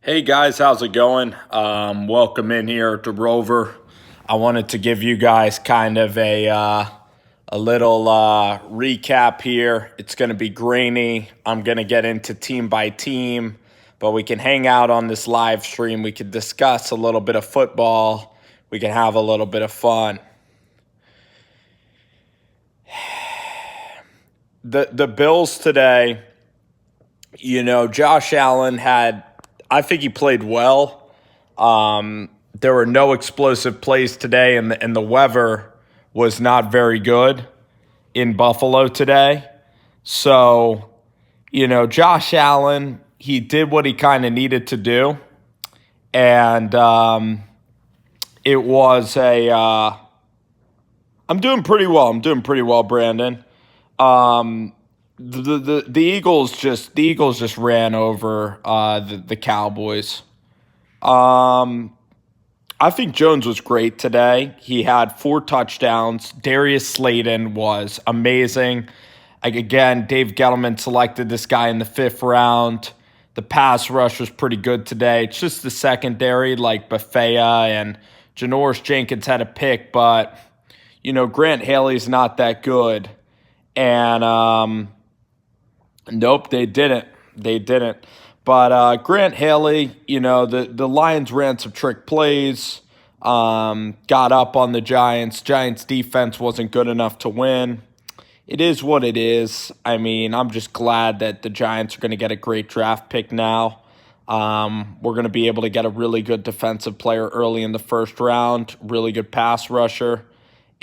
Hey guys, how's it going? Welcome in here to Rover. I wanted to give you guys kind of a little recap here. It's going to be grainy. I'm going to get into team by team, but we can hang out on this live stream. We can discuss a little bit of football. We can have a little bit of fun. The Bills today, Josh Allen I think he played well. There were no explosive plays today, and the weather was not very good in Buffalo today. So, Josh Allen, he did what he kind of needed to do. And it was I'm doing pretty well. Brandon. Um, the Eagles just ran over the Cowboys. I think Jones was great today. He had 4 touchdowns. Darius Slayton was amazing. Again, Dave Gettleman selected this guy in the 5th round. The pass rush was pretty good today. It's just the secondary, like Bafea and Janoris Jenkins had a pick, but Grant Haley's not that good. And nope, they didn't. But Grant Haley, the Lions ran some trick plays, got up on the Giants. Giants defense wasn't good enough to win. It is what it is. I mean, I'm just glad that the Giants are going to get a great draft pick now. We're going to be able to get a really good defensive player early in the 1st round, really good pass rusher.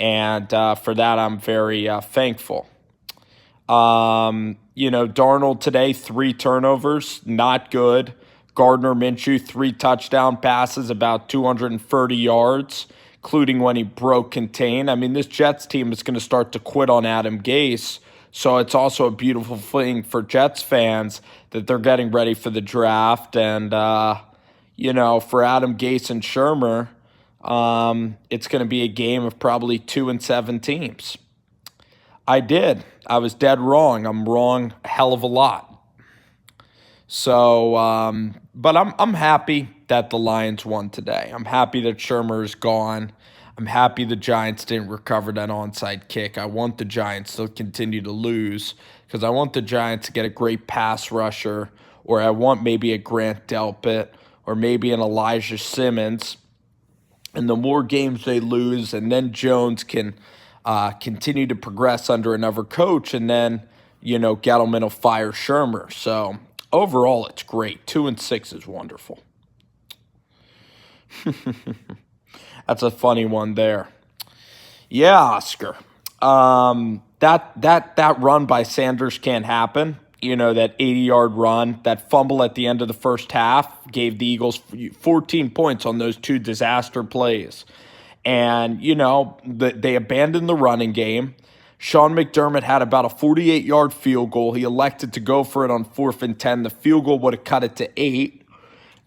And for that, I'm very thankful. Darnold today, 3 turnovers, not good. Gardner Minshew, 3 touchdown passes, about 230 yards, including when he broke contain. I mean, this Jets team is going to start to quit on Adam Gase, so it's also a beautiful thing for Jets fans that they're getting ready for the draft. And, for Adam Gase and Shermer, it's going to be a game of probably 2-7 teams. I was dead wrong. I'm wrong a hell of a lot. So, but I'm happy that the Lions won today. I'm happy that Shermer is gone. I'm happy the Giants didn't recover that onside kick. I want the Giants to continue to lose because I want the Giants to get a great pass rusher, or I want maybe a Grant Delpit or maybe an Elijah Simmons. And the more games they lose, and then Jones can continue to progress under another coach, and then, Gettleman will fire Shermer. So overall, it's great. 2-6 is wonderful. That's a funny one there. Yeah, Oscar. That run by Sanders can't happen. That 80-yard run, that fumble at the end of the 1st half gave the Eagles 14 points on those 2 disaster plays. And, they abandoned the running game. Sean McDermott had about a 48-yard field goal. He elected to go for it on 4th and 10. The field goal would have cut it to 8.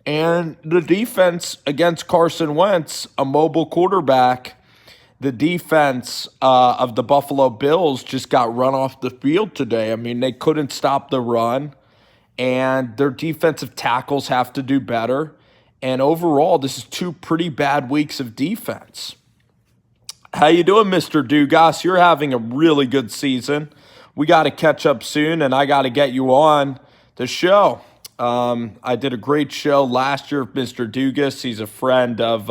And the defense against Carson Wentz, a mobile quarterback, the defense of the Buffalo Bills just got run off the field today. I mean, they couldn't stop the run, and their defensive tackles have to do better. And overall, this is 2 pretty bad weeks of defense. How you doing, Mr. Dugas? You're having a really good season. We got to catch up soon, and I got to get you on the show. I did a great show last year with Mr. Dugas. He's a friend of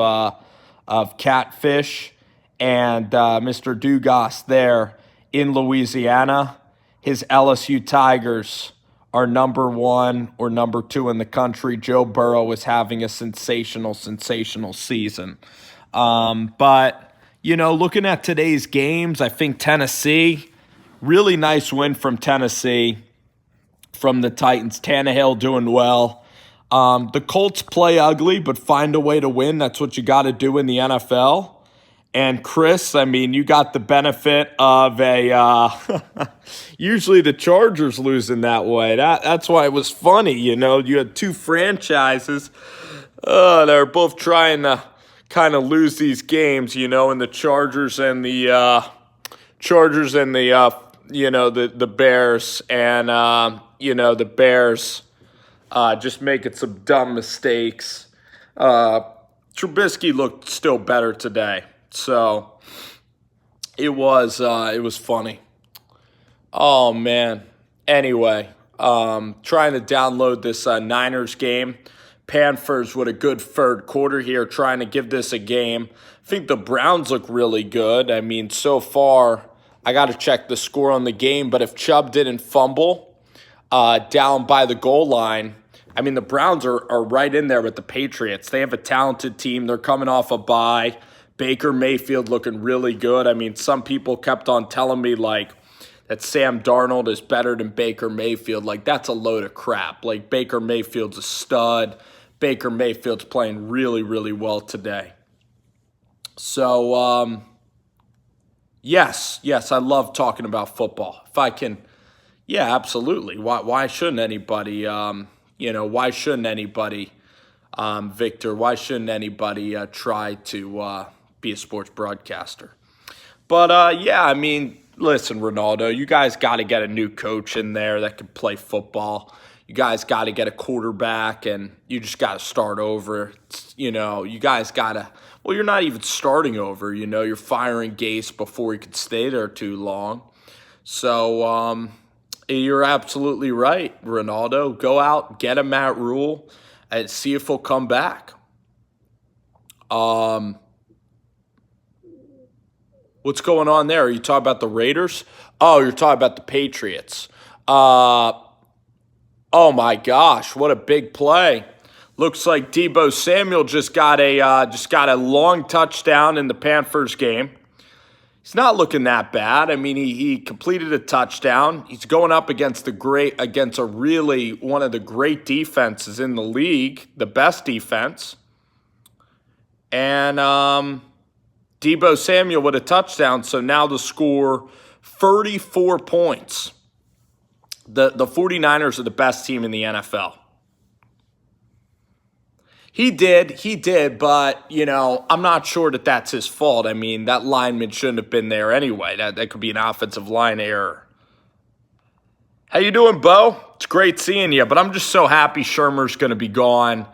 Catfish, and Mr. Dugas there in Louisiana. His LSU Tigers are number 1 or number 2 in the country. Joe Burrow is having a sensational season. But, looking at today's games, I think Tennessee, really nice win from Tennessee, from the Titans. Tannehill doing well. The Colts play ugly, but find a way to win. That's what you got to do in the NFL. And Chris, I mean, you got the benefit of usually the Chargers losing that way. That's why it was funny, You had 2 franchises that are both trying to kind of lose these games, and the Chargers and the the Bears, and the Bears just making some dumb mistakes. Trubisky looked still better today, so it was funny. Oh man. Anyway, trying to download this Niners game. Panthers with a good third quarter here, trying to give this a game. I think the Browns look really good. I mean, so far, I got to check the score on the game, but if Chubb didn't fumble down by the goal line, I mean, the Browns are right in there with the Patriots. They have a talented team. They're coming off a bye. Baker Mayfield looking really good. I mean, some people kept on telling me, like, that Sam Darnold is better than Baker Mayfield. Like, that's a load of crap. Like, Baker Mayfield's a stud. Baker Mayfield's playing really, really well today. So, yes, I love talking about football. If I can, yeah, absolutely. Why shouldn't anybody, why shouldn't anybody, Victor, why shouldn't anybody try to be a sports broadcaster? But, yeah, I mean, listen, Ronaldo, you guys got to get a new coach in there that can play football. You guys got to get a quarterback, and you just got to start over. You guys got to, well, you're not even starting over. You're firing Gase before he could stay there too long. So you're absolutely right, Ronaldo. Go out, get a Matt Rule, and see if he'll come back. What's going on there? Are you talking about the Raiders? Oh, you're talking about the Patriots. Oh my gosh, what a big play. Looks like Deebo Samuel just got a long touchdown in the Panthers game. He's not looking that bad. I mean, he completed a touchdown. He's going up against a really one of the great defenses in the league, the best defense. And Deebo Samuel with a touchdown, so now the score 34 points. The 49ers are the best team in the NFL. He did, but, I'm not sure that that's his fault. I mean, that lineman shouldn't have been there anyway. That could be an offensive line error. How you doing, Bo? It's great seeing you, but I'm just so happy Shermer's going to be gone.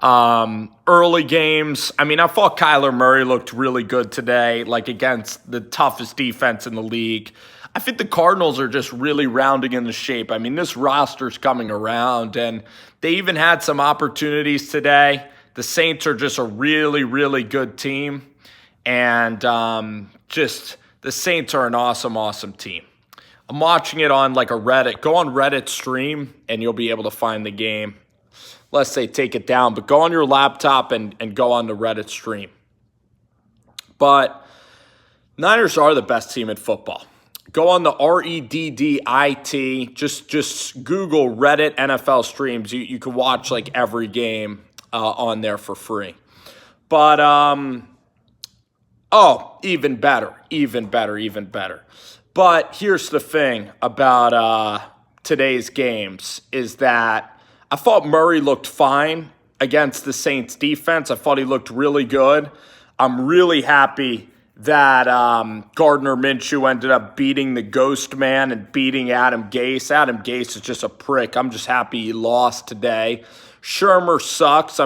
Early games, I mean, I thought Kyler Murray looked really good today, like against the toughest defense in the league. I think the Cardinals are just really rounding into shape. I mean, this roster's coming around, and they even had some opportunities today. The Saints are just a really, really good team, and just the Saints are an awesome, awesome team. I'm watching it on like a Reddit. Go on Reddit stream, and you'll be able to find the game. Let's say take it down, but go on your laptop and go on the Reddit stream. But Niners are the best team in football. Go on the REDDIT. Just Google Reddit NFL streams. You can watch like every game on there for free. But even better. But here's the thing about today's games is that I thought Murray looked fine against the Saints defense. I thought he looked really good. I'm really happy that Gardner Minshew ended up beating the Ghost Man and beating Adam Gase. Adam Gase is just a prick. I'm just happy he lost today. Shermer sucks.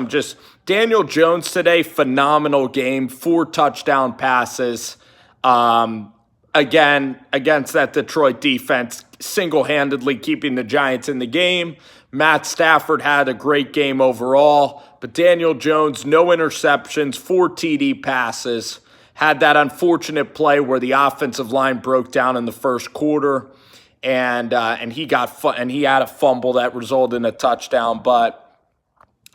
Daniel Jones today, phenomenal game. 4 touchdown passes. Again, against that Detroit defense, single-handedly keeping the Giants in the game. Matt Stafford had a great game overall, but Daniel Jones, no interceptions, 4 TD passes. Had that unfortunate play where the offensive line broke down in the first quarter, and he had a fumble that resulted in a touchdown. But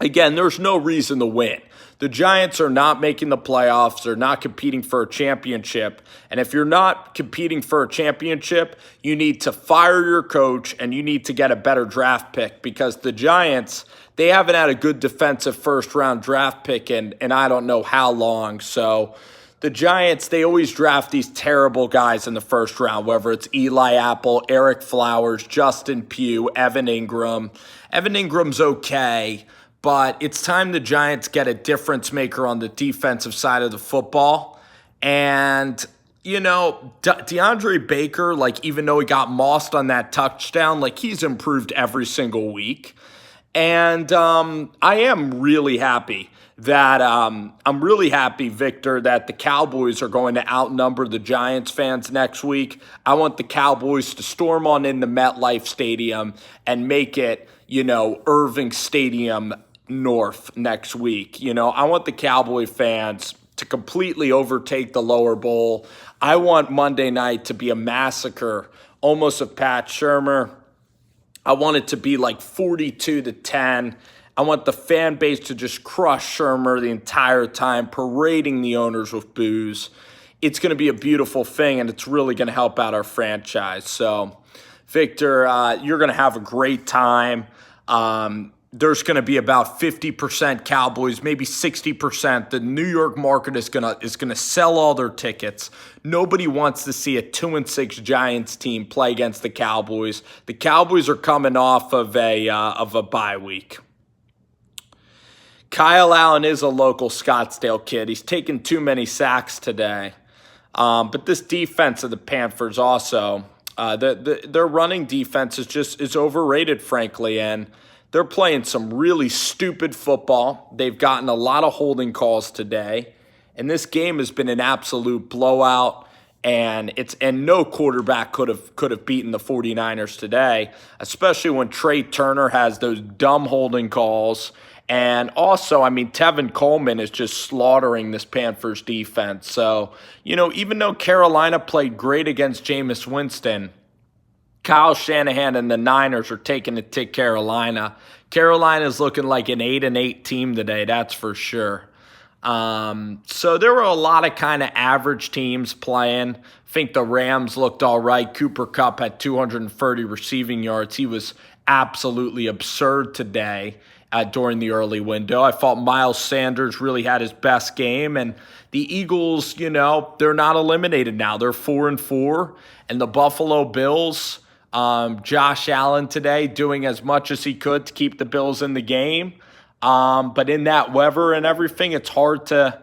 again, there's no reason to win. The Giants are not making the playoffs. They're not competing for a championship. And if you're not competing for a championship, you need to fire your coach and you need to get a better draft pick, because the Giants, they haven't had a good defensive first-round draft pick in I don't know how long. So the Giants, they always draft these terrible guys in the first round, whether it's Eli Apple, Eric Flowers, Justin Pugh, Evan Ingram. Evan Ingram's okay, but it's time the Giants get a difference maker on the defensive side of the football. And, DeAndre Baker, like, even though he got mossed on that touchdown, like, he's improved every single week. And I am really happy that I'm really happy, Victor, that the Cowboys are going to outnumber the Giants fans next week. I want the Cowboys to storm on into MetLife Stadium and make it, Irving Stadium North next week. I want the Cowboy fans to completely overtake the lower bowl. I want Monday night to be a massacre, almost of Pat Shurmur. I want it to be like 42-10. I want the fan base to just crush Shurmur the entire time, parading the owners with boos. It's going to be a beautiful thing, and it's really going to help out our franchise. So, Victor, you're going to have a great time. There's going to be about 50% Cowboys, maybe 60%. The New York market is going to sell all their tickets. Nobody wants to see a 2-6 Giants team play against the Cowboys. The Cowboys are coming off of a bye week. Kyle Allen is a local Scottsdale kid. He's taken too many sacks today. But this defense of the Panthers also, their running defense is overrated, frankly, and they're playing some really stupid football. They've gotten a lot of holding calls today, and this game has been an absolute blowout. And no quarterback could have beaten the 49ers today, especially when Trey Turner has those dumb holding calls. And also, Tevin Coleman is just slaughtering this Panthers defense. So, even though Carolina played great against Jameis Winston, Kyle Shanahan and the Niners are taking it to Carolina. Carolina's looking like an 8-8 team today, that's for sure. So there were a lot of kind of average teams playing. I think the Rams looked all right. Cooper Kupp had 230 receiving yards. He was absolutely absurd today during the early window. I thought Miles Sanders really had his best game. And the Eagles, they're not eliminated now. They're 4-4. And the Buffalo Bills, Josh Allen today doing as much as he could to keep the Bills in the game. But in that weather and everything, it's hard to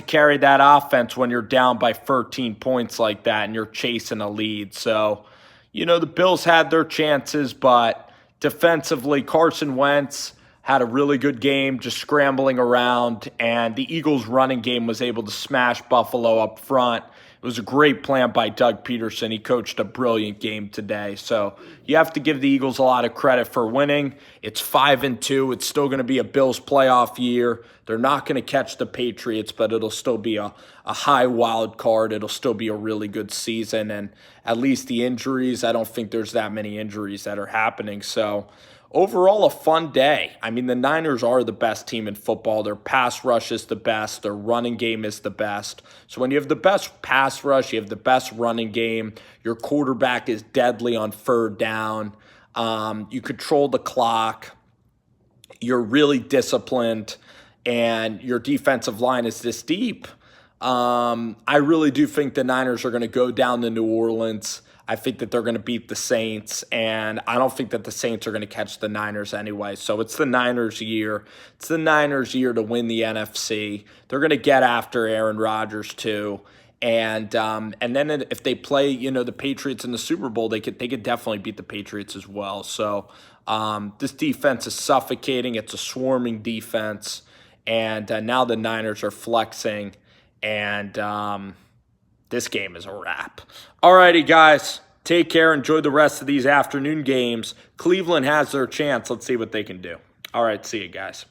carry that offense when you're down by 13 points like that and you're chasing a lead. So, the Bills had their chances, but defensively, Carson Wentz had a really good game just scrambling around, and the Eagles' running game was able to smash Buffalo up front. It was a great plan by Doug Peterson. He coached a brilliant game today. So you have to give the Eagles a lot of credit for winning. It's 5-2. It's still going to be a Bills playoff year. They're not going to catch the Patriots, but it'll still be a high wild card. It'll still be a really good season. And at least the injuries, I don't think there's that many injuries that are happening. So overall, a fun day. The Niners are the best team in football. Their pass rush is the best. Their running game is the best. So when you have the best pass rush, you have the best running game. Your quarterback is deadly on third down. You control the clock. You're really disciplined. And your defensive line is this deep. I really do think the Niners are going to go down to New Orleans. I think that they're going to beat the Saints, and I don't think that the Saints are going to catch the Niners anyway. So it's the Niners' year. It's the Niners' year to win the NFC. They're going to get after Aaron Rodgers too, and then if they play, the Patriots in the Super Bowl, they could definitely beat the Patriots as well. So this defense is suffocating. It's a swarming defense, and now the Niners are flexing, and this game is a wrap. Alrighty, guys. Take care. Enjoy the rest of these afternoon games. Cleveland has their chance. Let's see what they can do. All right. See you guys.